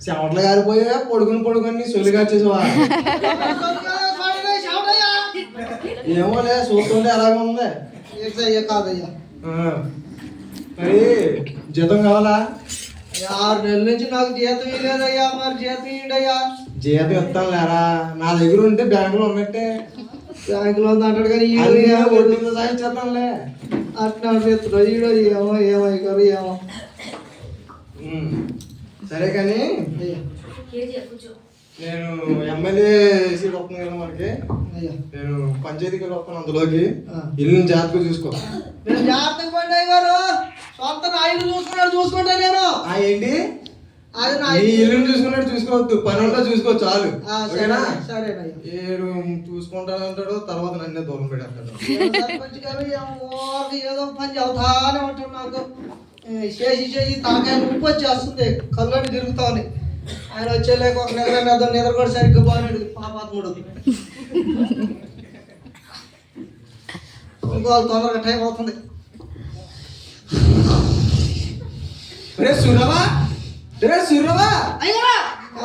చెమటలు గారిపోయా పొడుగుని సొలిగా చేసేవా ఏమోలే చూస్తుంటే అలాగే ఉంది. కాదయ్యా మరి జీతం కావాలా? 6 నెలల నుంచి నాకు జీతం ఇవ్వలేదయ్యా. మరి జీతం ఇయ్యండయ్యా. జీతం ఇస్తాను లేరా, నా దగ్గర ఉంటే బ్యాంకులో ఉన్నట్టే. బ్యాంకులో ఉంది అంటాడు కానీ ఒడ్డు సాగించేద్దాంలే. అట్లా ఎత్తుడు ఈడో ఏమో ఏమైకారు ఏమో. సరే కానీ నేను ఎమ్మెల్యే సీట్ వస్తుంది కదా మనకి, నేను పంచాయతీకి వస్తాను. అందులోకి ఇల్లు జాగ్రత్తగా చూసుకో. నేను జాగ్రత్తగా పండి గారు సొంత నా ఇల్లు చూసుకుంటా నేను. ఏంటి నీ ఇల్లుని చూసుకున్నట్టు చూసుకోవద్దు, పని ఉంటే చూసుకో చాలు. ఓకేనా? ఏడు చూసుకుంటానంటాడు, తర్వాత నన్నే దూరం పెడతాడు. ఏదో పని చదువుతానే ఉంటాడు. నాకు చేసి తాకాయ ఉప్పు వచ్చేస్తుంది, కళ్ళని తిరుగుతాను. ఆయన వచ్చేలేక ఒక నిద్ర కూడా సరిగ్గా బాగున్నాడు పాపాత్ముడు. ఇంకోళ్ళు తొందరగా టైం అవుతుంది.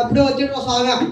అప్పుడే వచ్చేట స్వామి.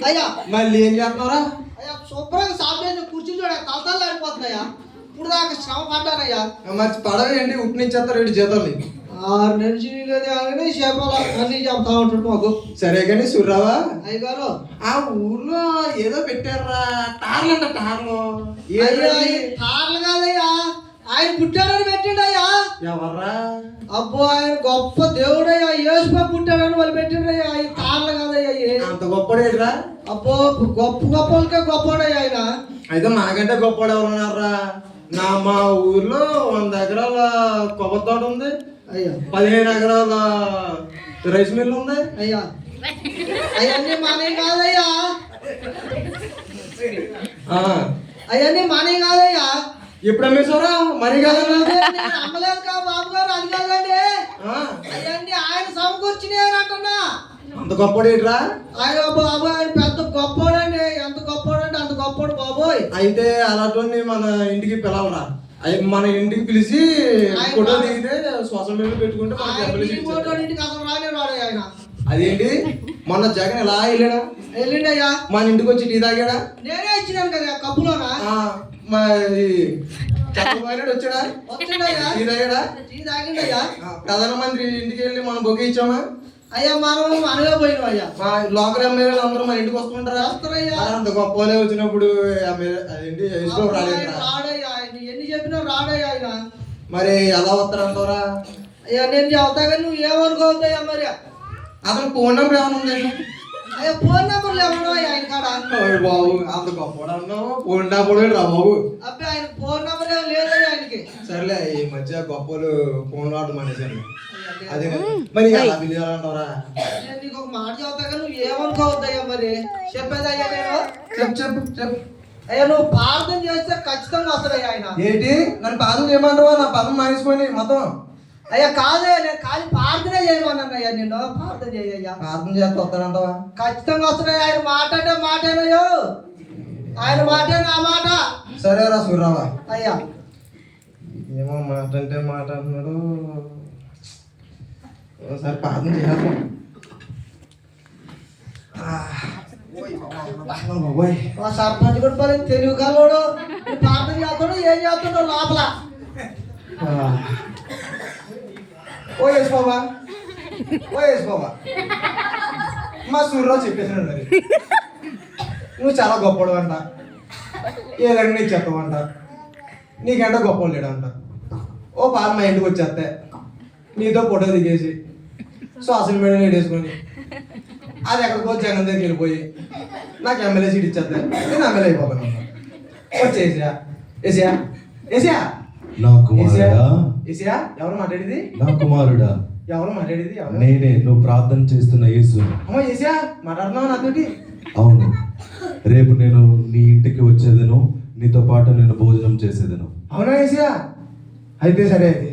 అయ్యా మళ్ళీ ఏం చేస్తున్నారా? అయ్యా శుభ్రంగా సాఫ్ చేసి కూర్చుని చూడ తలతలు ఆడిపోతున్నాయా. ఇప్పుడు దాకా శ్రమ పడ్డానయ్యా. మరి పడవేయండి ఉట్నిచ్చేస్తారు 2 జీతాలు. 6 నెలలు లేదు అని చేపాల అన్నీ చెప్తా ఉంటాడు మాకు. సరే కానీ సూర్రావా అయ్యగారు ఆ ఊర్లో ఏదో పెట్టారా టార్లు అంట. టార్లు టార్లు కాదయ్యా, ఆయన పుట్టాడని పెట్టిండయ్యా. ఎవర్రా? అబ్బో ఆయన గొప్ప దేవుడయ్యా, యేసుపై పుట్టాడని వాళ్ళు పెట్టిండయ్యా. ఈ తార్లు కాదయ్యా. అంత గొప్పడేట్రా? అబ్బో గొప్పలకే గొప్పడయ్యా ఆయన. అయితే మనకంటే గొప్పడు ఎవరు ఉన్నారా? మా ఊర్లో 100 ఎకరాల కొబ్బరి తోట ఉంది అయ్యా. 15 ఎకరాల రైస్ మిల్ ఉంది అయ్యా. అవన్నీ మనవి కాదయ్యా, అవన్నీ మనవి కాదయ్యా. ఎప్పుడు అమ్మేశారా? మరి కాదన్నా అమ్మలేదు కా బాబు గారు, అది కాదండి. అవన్నీ ఆయన సమకూర్చినాయి అంటున్నా. అంత గొప్పడేట్రా? ఆయన బాబు ఆయన పెద్ద గొప్పోడండి. ఎంత గొప్పోడంటే అంత గొప్పోడు బాబోయ్. అయితే అలాంటి మన ఇంటికి పిలవరా? మన ఇంటికి పిలిచి ఫోటో దిగితే సోషల్ మీడియా పెట్టుకుంటే ఇంటికి అసలు రానే రాడు ఆయన. అదేంటి మొన్న జగన్ ఎలా వెళ్ళిండయ్యా. మన ఇంటికి వచ్చి టీ తాగాడా? నేనే ఇచ్చినాను కదా కప్పులోనా. మరి చంద్రబాబు వచ్చాడా? వచ్చిండయ్యా. టీ తాగాడా? టీ తాగిండయ్యా. ప్రధానమంత్రి ఇంటికి వెళ్ళి మనం బొగ్గు ఇచ్చామా? అయ్యా మనమే పోయినాం అయ్యా. లోకల్ ఎమ్మెల్యేలు అందరూ మన ఇంటికి వస్తుంటారా? వస్తారయ్యా. అంత గొప్పలే వచ్చినప్పుడు అదేంటి రాడయ్యా. ఎన్ని చెప్పినా రాడయ్యా ఆయన. మరి ఎలా వస్తారంటారా? అయ్యా నేను చెబుతా కానీ నువ్వు ఏమనుకోవద్దయ్యా. మరి అతను ఫోన్ నెంబర్ ఏమైనా ఉంది? అయ్యా ఫోన్ నెంబర్లు ఏమన్నా ఆయన కాడ? బాబు అంత గొప్ప ఫోన్ నెంబర్ రా బాబు. అబ్బాయి ఆయన ఫోన్ నెంబర్ ఏమి లేదయ్యా ఆయనకి. సరేలే ఈ మధ్య గొప్పలు ఫోన్ వాడడం అనేసాను. అదే మరి అలా పిలిచారంటారా? నేను నీకు ఒక మాట చెబుతా కానీ నువ్వు ఏమనుకోవద్దయ్యా. మరి చెప్పేదయ్యా నేను. చెప్పు. అయ్యా నువ్వు ప్రార్థన చేస్తే ఖచ్చితంగా వస్తాడయ్యా ఆయన. ఏంటి నన్ను ప్రార్థన చేయమంటావా? నా పదం మానేసిపోయి మొత్తం. అయ్యా కాదే, నేను ఖాళీ ప్రార్థనే చేయమన్నాయ్యా. నిన్ను ప్రార్థన చేయయ్యా. ప్రార్థన చేస్తే వస్తానంటావా? ఖచ్చితంగా వస్తున్నాయి. ఆయన మాట అంటే మాటేనయ్యో, ఆయన మాటే నా మాట. సరేరా సూర్రావా. అయ్యా ఏమో మాట అంటే మాట అన్నాడు. ఒకసారి ప్రార్థన చేయాలి. సర్పంచ్ కూడా పని తెలుగు కలవాడు. ప్రార్థన చేస్తాడు, ఏం చేస్తాడో లోపల. ఓ యేసు బాబా మా సూర్యరావు చెప్పేసినాడు. మరి నువ్వు చాలా గొప్పడు అంట, ఏదైనా నీకు చెప్తావంట, నీకంటే గొప్ప లేడంట. ఓ పాలు మా ఇంటికి వచ్చేస్తే నీతో ఫోటో దిగేసి సోషల్ మీడియా వేసుకొని అది ఎక్కడికో జగన్ దగ్గరికి వెళ్ళిపోయి నాకు ఎమ్మెల్యే సీట్ ఇచ్చేస్తే నేను ఎమ్మెల్యే అయిపోతాను. వచ్చేసియా ఏసియా ఏసియా నా కుమారుడా. ఏసియా ఎవరు మాట్లాడేది? నా కుమారుడా. ఎవరు మాట్లాడేది? నేనే, నువ్వు ప్రార్థన చేస్తున్న యేసు. అమ్మా ఏసియా మాట్లాడుతున్నావు నాతోటి? అవును, రేపు నేను నీ ఇంటికి వచ్చేదను, నీతో పాటు నేను భోజనం చేసేదను. అవునా ఏసియా? అయితే సరే. అయితే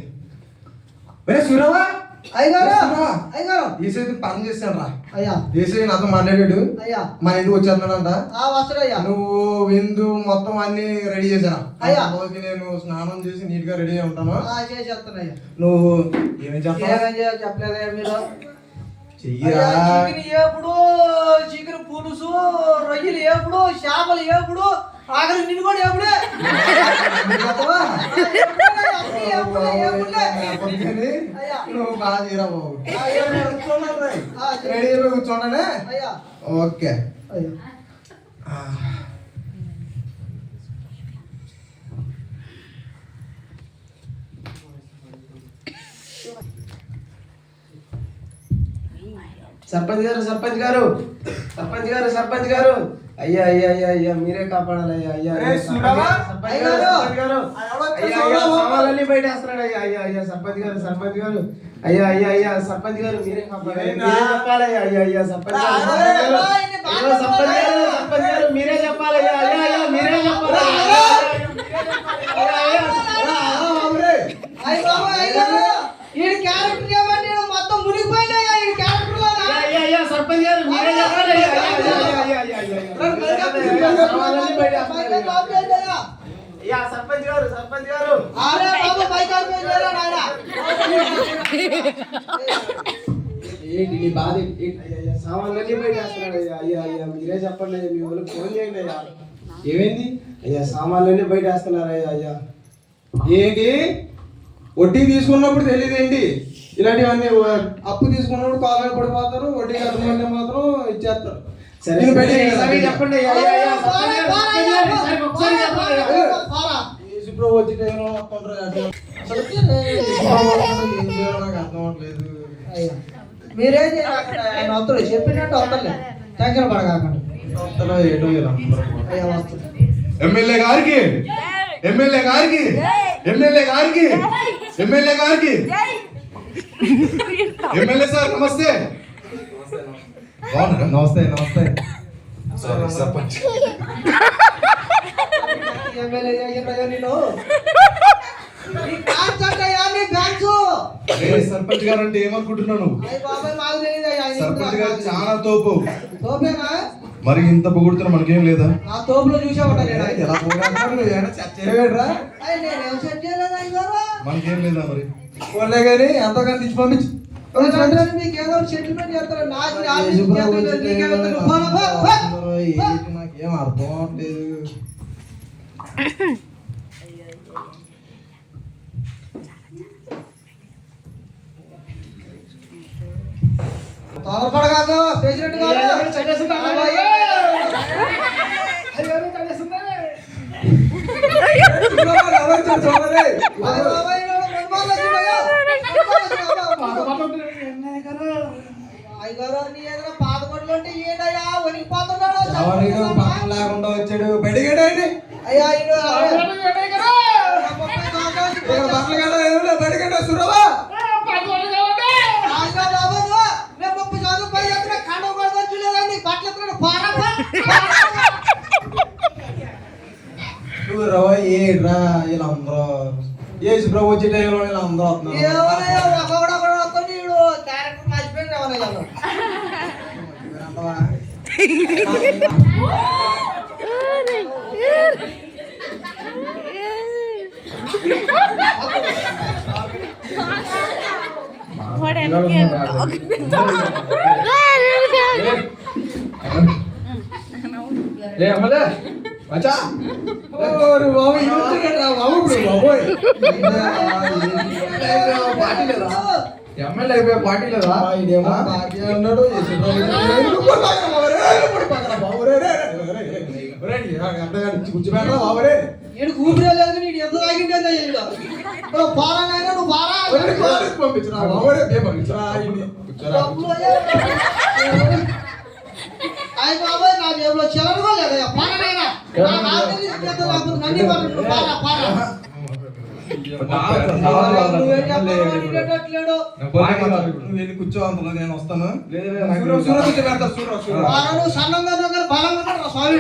ఒరే సూరవా అయ్యగారు వస్తున్నా. అయ్యగారు ఏసై పని చేస్తాను రా. అయ్యా ఏసై నాతో మాట్లాడాడు, అయ్యా మన ఇంటికి వచ్చేస్తున్నాడంట. వస్తాడయ్యా. నువ్వు విందు మొత్తం అన్ని రెడీ చేశాను. అయ్యా. రోజుకి నేను స్నానం చేసి నీట్ గా రెడీ అయి ఉంటాను. చేసేస్తానయ్యా. నువ్వు ఏమేం చెప్పాలి ఏమేం చేయాలో చెప్పలేదయ్యా మీరు. చెయ్యిరా. చికెన్ ఎప్పుడు, చికెన్ పులుసు, రొయ్యలు ఎప్పుడు, చేపలు ఎప్పుడు, ఆఖరి నిన్ను కూడా ఎప్పుడే. నువ్వు బాగా చేయరా బాబు. రెడీ అయిపోయి కూర్చోండి. ఓకే. సర్పంచ్ గారు అయ్యా అయ్యా అయ్యా అయ్యా మీరే కాపాడాలి అయ్యా అయ్యా సామాన్లన్నీ బయట వేస్తున్నాడు అయ్యా అయ్యా అయ్యా సర్పంచ్ గారు అయ్యా అయ్యా అయ్యా సర్పంచ్ గారు మీరే కాపాడాలి చెప్పాలి అయ్యా అయ్యా అయ్యా సర్పంచ్ గారు మీరే చెప్పాలి అయ్యా అయ్యా అయ్యా మీరే చెప్పాలి ఈ క్యారెక్టర్ ఏమంటే మొత్తం మునిగిపోయినాయా ఈ క్యారెక్టర్ లాగా. అయ్యా సర్పంచ్ గారు మీరే చెప్పాలి అయ్యా అయ్యా అయ్యా అయ్యా అయ్యా అయ్యా సర్పంచ్ గారు అరే బాబు బైక్ ఆపేయరా నాయనా. ఏంటి నీ బాధ ఏంటి? అయ్యా సామాన్లన్నీ బయట వేస్తున్నాడు అయ్యా అయ్యా అయ్యా మీరే చెప్పండి అయ్యా మీ వాళ్ళకి ఫోన్ చేయండి అయ్యా. ఏమైంది? అయ్యా సామాన్లన్నీ బయట వేస్తున్నారు అయ్యా అయ్యా. ఏంటి వడ్డీ తీసుకున్నప్పుడు తెలియదేంటి? ఇలాంటివన్నీ అప్పు తీసుకున్నప్పుడు కాలు పడిపోతారు, వడ్డీ కట్టమంటే మాత్రం ఇచ్చేస్తారు. సరే నేను బయటికి సరే, వెళ్ళాలి. చెప్పండి అయ్యా అయ్యా అయ్యా సర్పంచ్ గారు, సర్పంచ్ గారు, ఈసారి ఒకసారి చెప్పండి అయ్యా. యేసు ప్రభు వచ్చి టైంలో వస్తుంటారు కదా. అసలుకి ఏం చేయాలో నాకు అర్థం అవ్వట్లేదు. మీరేం చేయాలి? ఆయన వస్తాడు చెప్పినట్టు వస్తలే, టెన్షన్ పడకాకండి. వస్తారో ఏటో ఇలా అందరూ. అయ్యా వస్తాడు. ఎమ్మెల్యే గారికి ఎమ్మెల్యే గారికి ఎమ్మెల్యే గారికి ఎమ్మెల్యే గారికి ఎమ్మెల్యే సార్ నమస్తే. బాగున్నారా? నమస్తే నమస్తే. సారీ సర్పంచ్. ఎమ్మెల్యే అయ్యా నేను ఈ బ్యాచ్ అంటయ్యా నీ బ్యాచ్. సర్పంచ్ గారు అంటే ఏమనుకుంటున్నాను? అయ్య బాబాయ్ మాకు తెలియదయ్యా. సర్పంచ్ గారు చాలా తోపు. తోపేనా? మరి ఇంత పొగుడుతున్నా మనకేం లేదా? ఆ తోపులో చూసావట నేను. ఎలా పోరాడుతున్నాడు? ఏమైనా చర్చ చేయవేట్రా? అయ్య నేనేం సెట్ చేయలేదు అయ్యారు. మనకేం లేదా మరి? పోలే కానీ ఎంతో కానీ తెచ్చి పంపించు. మీకు ఏదో సెటిల్మెంట్ చేస్తారు. నాకు నీకేం నాకేం అర్థం అవ్వట్లేదు. తొందరపడగాదు ప్రెసిడెంట్ గారు. అయ్యగారు నీ ఏదైనా పాతకొట్లు అంటే ఏంటయ్యా వణికిపోతున్నాడు. లేకుండా వచ్చాడు బయటకెళ్ళండి. అయ్యా బట్టలు కట్ట బయటకెళ్ళ సురవా. ఏడ్రా వీళ్ళందరూ యేసు ప్రభు వచ్చే టైంలో వీళ్ళందరూ ఎమ్మెల్యే అయిపోయా పార్టీ లేదా? ఇదేమో పార్టీ అన్నాడు. కూర్చోబెట్టరా బాబురే. కూతురే లేదు నీడు ఎంత తాగింటే పారానైనా నువ్వు పారా పంపించరా బాబురే. పంపించరా ఆయన బాబాయ్ నా జేబులో చెలనుకో లేదా పారానైనా పారా పారా కూర్చో అందులో నేను వస్తాను. సన్నంగా బలంగా స్వామి.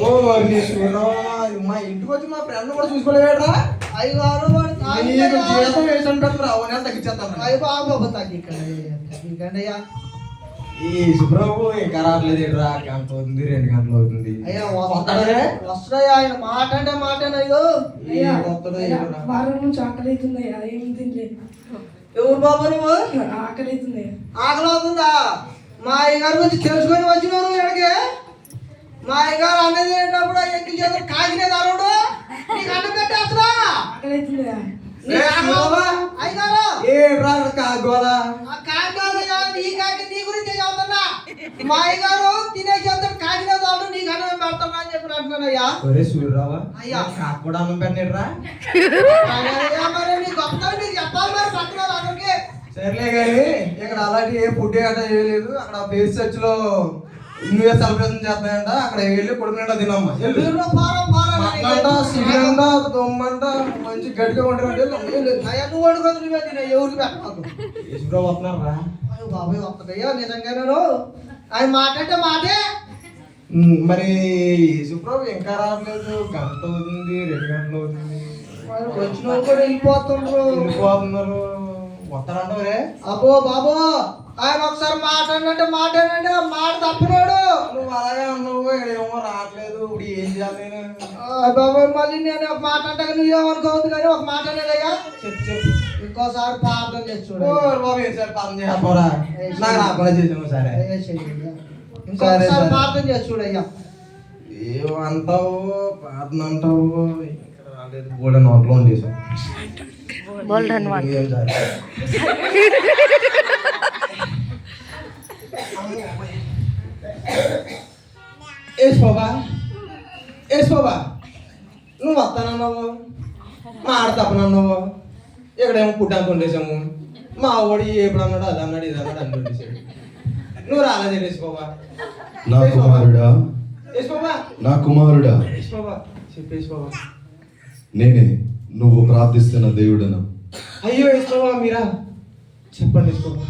ఓ మా ఇంటికి వచ్చి మా ఫ్రెండ్ కూడా చూసుకోలేదా? అయ్యగారు నీకు జీతం వేసిన పెట్టుకురా అవునా తగ్గించేస్తాను అయ్యి బాబు తగ్గికండి అయ్యా. ఈ సుబ్రహ్మ ఇంకా రావట్లేదు రా గంట అవుతుంది 2 గంటలు అవుతుంది అయ్యా వస్తాయా ఆయన మాట అంటే మాటేనయ్యో. వారం నుంచి ఆకలి అవుతుందయ్యా, ఏం తినలేదు. ఎవరు బాబు నువ్వు? ఆకలి అవుతుందయ్యా. ఆకలి అవుతుందా? మా అయ్యగారి గురించి తెలుసుకొని వచ్చినావు నువ్వు ఇక్కడికి. మా అయ్యగారు అనేది ఏంటప్పుడు ఎక్కి చేత కాకినే దారుడు నీకు అన్నం పెట్టేస్తున్నా. ఆకలి అవుతుందయ్యా. అయ్యగారు ఏ రా కాగోలా ఆ కాకినాడయ్యా, నీ కాకి నీ గురించి చెబుతున్నా. మా అయ్యగారు తినే చేస్తాడు కాకినే దారుడు నీకు అన్నం పెడతాను అని చెప్పి అంటున్నానయ్యా. ఒరే సూర్యరావా అయ్యా. నాకు కూడా అన్నం పెట్టినరా అయ్యా మరి నీకు వస్తాను నీకు చెప్పాలి మరి పక్కన అందరికి. సర్లే కానీ ఇక్కడ అలాంటి ఏ ఫుడ్ గట్రా చేయలేదు. అక్కడ ఫేస్ చర్చ్ లో న్యూ ఇయర్ సెలబ్రేషన్ చేస్తాయంట. అక్కడ వెళ్ళి కొడుకు నిండా తినమ్మా మటనంట చికెన్ అంట దొమ్మంట మంచి గట్టిగా వండుకుంటే అయ్యా నువ్వు వండుకొని నువ్వే తినే ఎవరికి పెట్టకు. యశ్వరావు వస్తున్నారా అయ్యో బాబాయ్ వస్తుందయ్యా నిజంగా నేను ఆయన మాట అంటే మాటే. మరి యశ్వరావు ఇంకా రావట్లేదు. గంట అవుతుంది 2 గంటలు అవుతుంది. వచ్చిన వాళ్ళు కూడా వెళ్ళిపోతుండ్రు. వెళ్ళిపోతున్నారు. వస్తానంటే అబ్బో బాబో ఆయన ఒకసారి మాట్లాడంటే మాట్లాడండి మాట తప్పినాడు. నువ్వు అలాగే అన్నావు ఏమో రావట్లేదు. ఇప్పుడు ఏం చేయాలి నేను? బాబాయ్ మళ్ళీ నేను ఒక మాట అంటే నువ్వేమనుకోవద్దు కానీ ఒక మాట అనేదయ్యా. చెప్పు ఇంకోసారి ప్రార్థన చేసి చూడు. బాబు ఏసారి పని చేయకపోరా నాకు రాకుండా చేసాను సరే. ఇంకోసారి ప్రార్థన చేసి చూడయ్యా. ఏమంటావు ప్రార్థన అంటావు ఇంకా రాలేదు. బోర్డు నోట్లో ఉండేసాం ఏం చేయాలి? ఏస్ బాబా నువ్వు వస్తానన్నావు మాట తప్పనన్నావు. ఇక్కడేమో పుట్టాంత ఉండేసాము. మా వాడు ఎప్పుడు అన్నాడు అది అన్నాడు ఇది అన్నాడు అన్ని ఉండేసాడు. నువ్వు రాలేదు ఏస్ బాబా. నా కుమారుడా ఏస్ బాబా నా కుమారుడా ఏస్ బాబా చెప్పేసి బాబా. నేనే నువ్వు ప్రార్థిస్తున్న దేవుడను. అయ్యో ఏస్ బాబా మీరా చెప్పండి ఏస్ బాబా.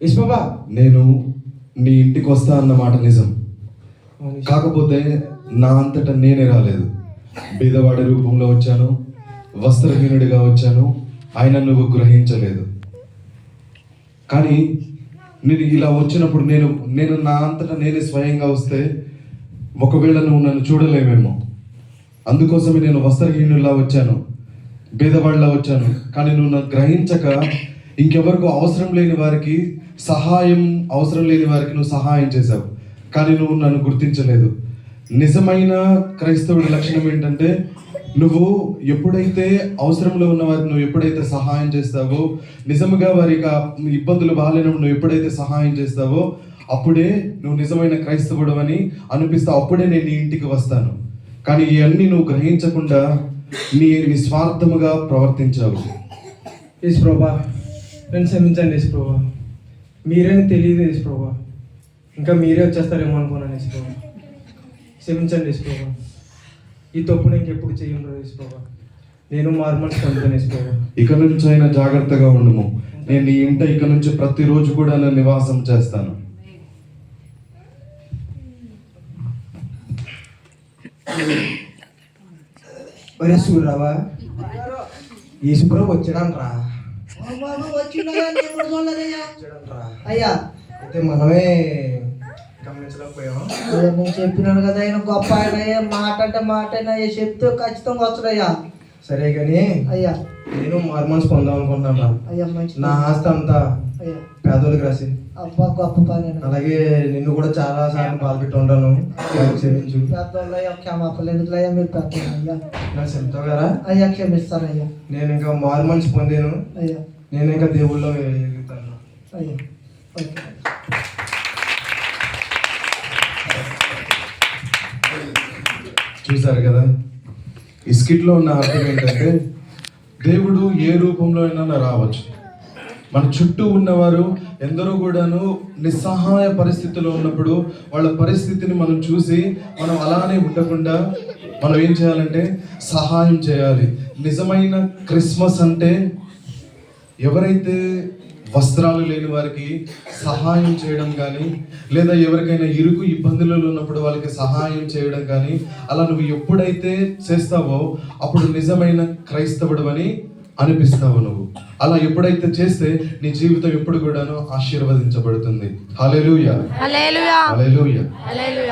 ఏస్ బాబా నేను నీ ఇంటికి వస్తా అన్నమాట నిజం. కాకపోతే నా అంతటా నేనే రాలేదు. బీదవాడి రూపంలో వచ్చాను, వస్త్రహీనుడిగా వచ్చాను. ఆయన నువ్వు గ్రహించలేదు. కానీ నేను ఇలా వచ్చినప్పుడు నేను నా అంతటా నేనే స్వయంగా వస్తే ఒకవేళ నువ్వు నన్ను చూడలేమేమో. అందుకోసమే నేను వస్త్రహీనుడిలా వచ్చాను, బీదవాడిలా వచ్చాను. కానీ నువ్వు నన్ను గ్రహించక ఇంకెవరికి అవసరం లేని వారికి నువ్వు సహాయం చేశావు. కానీ నువ్వు నన్ను గుర్తించలేదు. నిజమైన క్రైస్తవుడి లక్షణం ఏంటంటే నువ్వు ఎప్పుడైతే అవసరంలో ఉన్న వారికి నువ్వు ఎప్పుడైతే సహాయం చేస్తావో, నిజముగా వారికి ఇబ్బందులు బాగాలేనప్పుడు నువ్వు ఎప్పుడైతే సహాయం చేస్తావో అప్పుడే నువ్వు నిజమైన క్రైస్తవుడు అని అనిపిస్తావు. అప్పుడే నేను నీ ఇంటికి వస్తాను. కానీ ఇవన్నీ నువ్వు గ్రహించకుండా నీ నిస్వార్థముగా ప్రవర్తించావు. యేసు ప్రభా నన్ను క్షమించండి యేసు ప్రభా. మీరేని తెలియదు యేసు ప్రభా. ఇంకా మీరే వచ్చేస్తారేమో అనుకున్నాను యేసు ప్రభా. క్షమించండి యేసు ప్రభా. ఈ తప్పు నేను ఎప్పుడు చేయను యేసు ప్రభా. నేను మారుమనసు పొందుతాను యేసు ప్రభా. ఇక నుంచి అయినా జాగ్రత్తగా ఉండము. నేను నీ ఇంట ఇక నుంచి ప్రతిరోజు కూడా నేను నివాసం చేస్తాను. ఒరే సూర్యరావా యేసు ప్రభు వచ్చాడంట్రా. వచ్చిండగా నేను కూడా చూడలేదయ్యా. వచ్చాడంట్రా. అయ్యా అయితే మనమే గమనించలేకపోయాం. అయ్యా నేను చెప్పినాను కదా ఆయన గొప్ప ఆయన మాట అంటే మాట అయినా చెప్తే ఖచ్చితంగా వస్తాడయ్యా. సరే కానీ అయ్యా నేను మారుమనసు పొందాం అనుకుంటున్నాను. అయ్యా మంచి నా ఆస్తి అంతా అయ్యా పేదోళ్ళకి రాసి అబ్బా గొప్ప పని అలాగే నిన్ను కూడా చాలా సార్లు బాధపెట్టి ఉంటాను. క్షమించు. పెద్దోళ్ళయ్యా క్షమాపణ ఎందుకులయ్యా మీరు పెద్దోళ్ళయ్యా. నాకు చెప్తావు కదా అయ్యా క్షమిస్తానయ్యా. నేను ఇంకా మారుమనసు పొందాను. అయ్యా నేను ఇంకా దేవుళ్ళో ఎదుగుతాను. అయ్యా ఓకే. చూసారు కదా, ఈ స్కిట్లో ఉన్న అర్థం ఏంటంటే దేవుడు ఏ రూపంలో అయినా రావచ్చు. మన చుట్టూ ఉన్నవారు ఎందరో కూడాను నిస్సహాయ పరిస్థితిలో ఉన్నప్పుడు వాళ్ళ పరిస్థితిని మనం చూసి మనం అలానే ఉండకుండా మనం ఏం చేయాలంటే సహాయం చేయాలి. నిజమైన క్రిస్మస్ అంటే ఎవరైతే వస్త్రాలు లేని వారికి సహాయం చేయడం కానీ, లేదా ఎవరికైనా ఇరుకు ఇబ్బందులలో ఉన్నప్పుడు వాళ్ళకి సహాయం చేయడం కానీ, అలా నువ్వు ఎప్పుడైతే చేస్తావో అప్పుడు నిజమైన క్రైస్తవుడు అని అనిపిస్తావు నువ్వు. అలా ఎప్పుడైతే చేస్తే నీ జీవితం ఎప్పుడు కూడాను ఆశీర్వదించబడుతుంది. హల్లెలూయా, హల్లెలూయా, హల్లెలూయా. హల్లెలూయా.